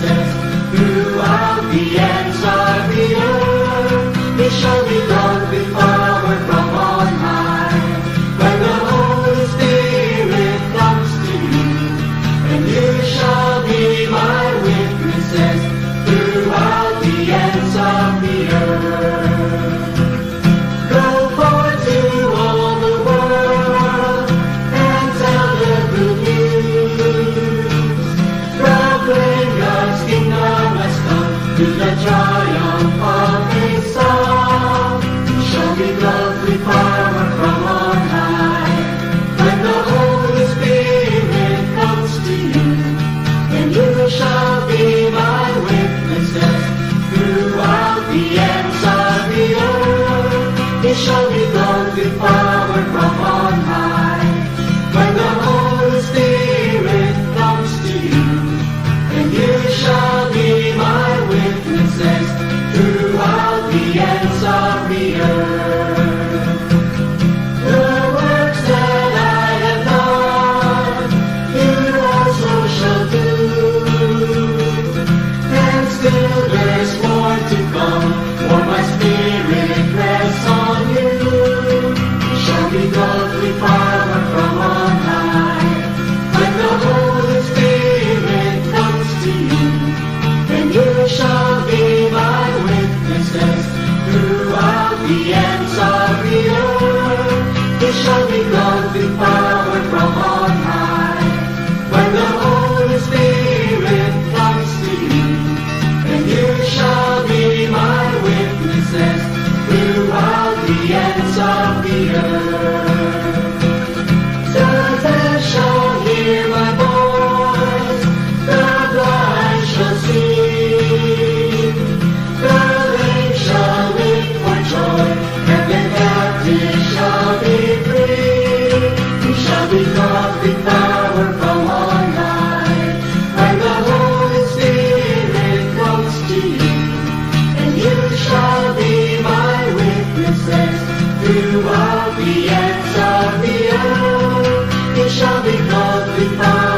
witnesses throughout the ends of the earth. He shall be clothed with power from on high. When the Holy Spirit comes to you, and you shall be my witnesses throughout the ends of the earth. Go forth to all the world and tell the good news. Proclaim God's kingdom has come to the triumph of His Son. You shall be clothed with power from on high. When the Holy Spirit comes to you, and you shall be my witnesses throughout the ends of the earth. He shall be clothed with power from on high. When the Holy Spirit comes to you, and you shall be my witnesses throughout the ends of the earth. The works that I have done, you also shall do, and still there's more to come, for my Spirit rests on you. You shall be clothed with power from on high. When the Holy Spirit comes to you, then you shall be my witnesses throughout the ends of the earth. You shall be clothed with power from on high. When the Holy Spirit comes to you, then you shall be my witnesses throughout the ends of the earth. The deaf shall hear my voice, the blind shall see, the lame shall live for joy, and the captive shall be free. You shall be clothed with power from on high. When the Holy Spirit comes to you, and you shall be my witnesses throughout the ends of the earth. You shall be clothed with power